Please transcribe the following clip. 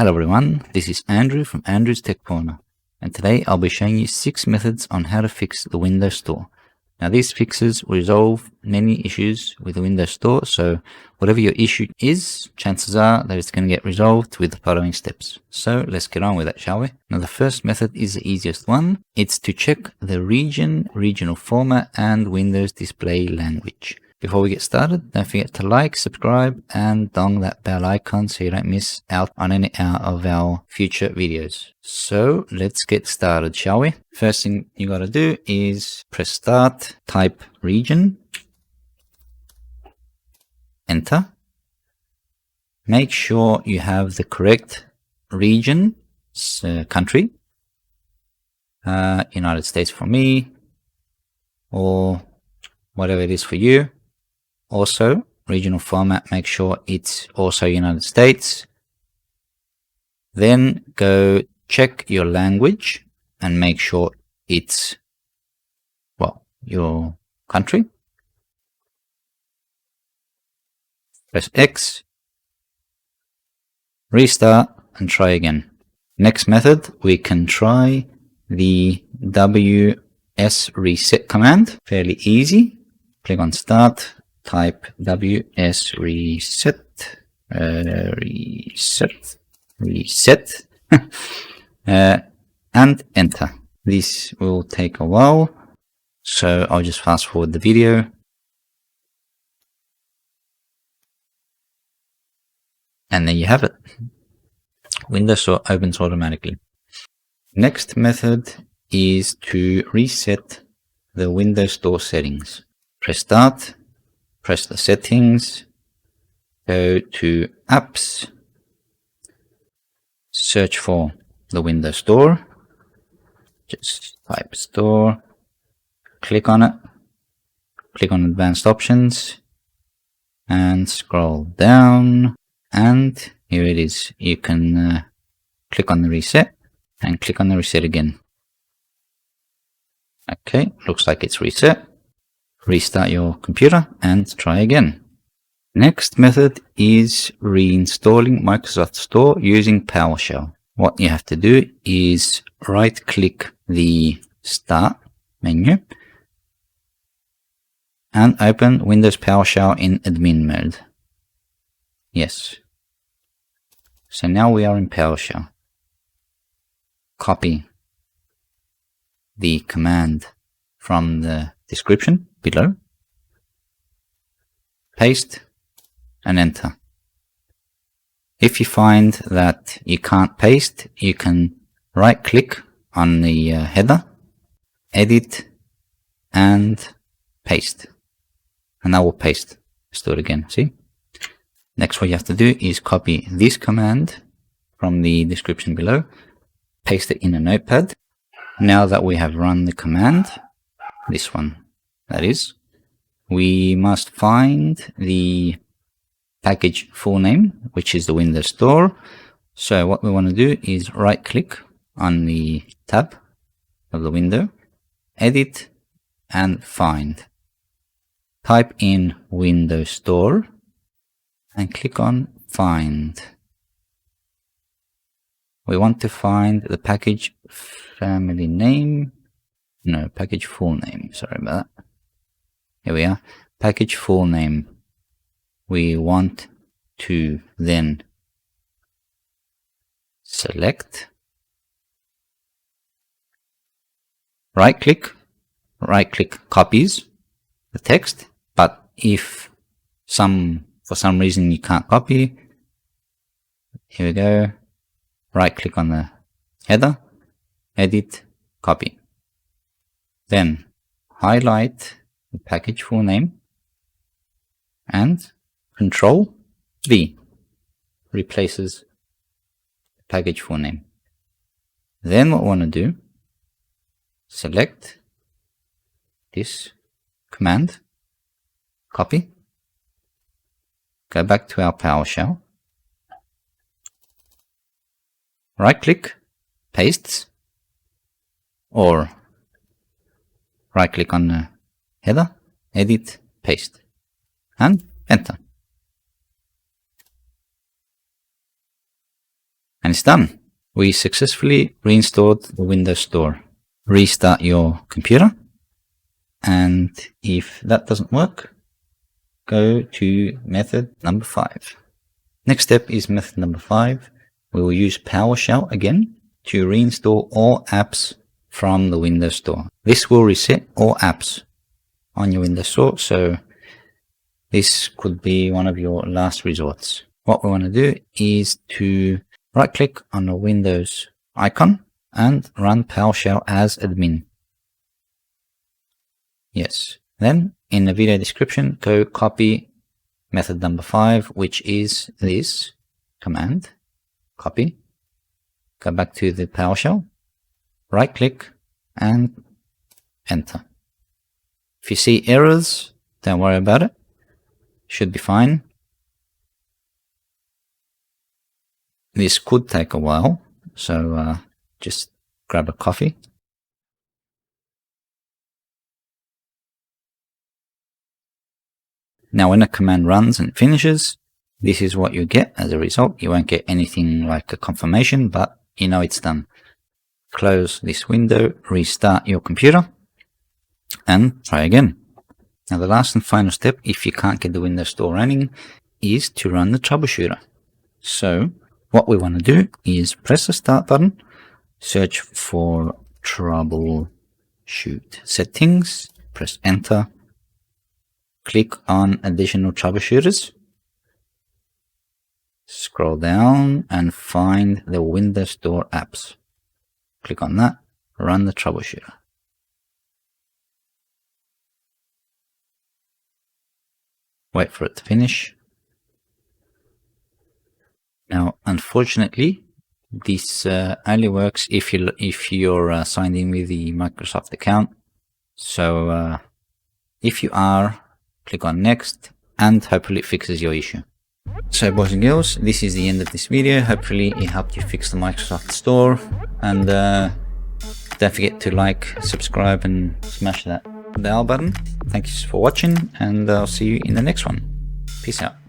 Hello everyone, this is Andrew from Andrew's Tech Corner, and today I'll be showing you 6 methods on how to fix the Windows Store. Now these fixes resolve many issues with the Windows Store, so whatever your issue is, chances are that it's going to get resolved with the following steps. So let's get on with it, shall we? Now the first method is the easiest one. It's to check the region, regional format, and Windows display language. Before we get started, don't forget to like, subscribe, and dong that bell icon so you don't miss out on any of our future videos. So let's get started, shall we? First thing you gotta do is press start, type region, enter. Make sure you have the correct region, country, United States for me, or whatever it is for you. Also, regional format, make sure it's also United States. Then go check your language and make sure it's, well, your country. Press X, restart, and try again. Next method, we can try the WSReset command. Fairly easy. Click on start. Type WSReset, reset, and enter. This will take a while, so I'll just fast forward the video. And there you have it. Windows Store opens automatically. Next method is to reset the Windows Store settings. Press start. Press the settings, go to apps, search for the Windows Store, just type store, click on it, click on advanced options, and scroll down, and here it is. You can click on the reset and click on the reset again. Okay, looks like it's reset. Restart your computer and try again. Next method is reinstalling Microsoft Store using PowerShell. What you have to do is right click the Start menu and open Windows PowerShell in admin mode. Yes. So now we are in PowerShell. Copy the command from the description below, paste, and enter. If you find that you can't paste, you can right click on the header, edit, and paste, and that will paste. Let's do it again. See? Next, what you have to do is copy this command from the description below, paste it in a notepad. Now that we have run the command, this one, that is, we must find the package full name, which is the Windows Store. So what we want to do is right click on the tab of the window, edit, and find. Type in Windows Store and click on find. We want to find the package family name. No, package full name. Sorry about that. Here we are. Package full name. We want to then select, right click copies the text. But if for some reason you can't copy, here we go. Right click on the header, edit, copy. Then highlight the package full name and Control V replaces the package full name. Then what we want to do, select this command, copy, go back to our PowerShell, right click, pastes, or right click on the header, edit, paste, and enter. And it's done. We successfully reinstalled the Windows Store. Restart your computer. And if that doesn't work, go to method number 5. Next step is method number 5. We will use PowerShell again to reinstall all apps from the Windows Store. This will reset all apps on your Windows Store, so this could be one of your last resorts. What we want to do is to right click on the Windows icon and run PowerShell as admin. Yes. Then in the video description, go copy method number 5, which is this command. Copy. Go back to the PowerShell. Right click and enter. If you see errors, don't worry about it. Should be fine. This could take a while, so just grab a coffee. Now when a command runs and finishes, this is what you get as a result. You won't get anything like a confirmation, but you know it's done. Close this window, restart your computer, and try again. Now the last and final step, if you can't get the Windows Store running, is to run the troubleshooter. So what we want to do is press the start button, search for troubleshoot settings, press enter, click on additional troubleshooters, scroll down and find the Windows Store apps. Click on that, run the troubleshooter. Wait for it to finish. Now, unfortunately, this only works if you're signed in with the Microsoft account. So if you are, click on next, and hopefully it fixes your issue. So boys and girls, this is the end of this video. Hopefully it helped you fix the Microsoft Store, and don't forget to like, subscribe, and smash that bell button. Thanks for watching, and I'll see you in the next one. Peace out.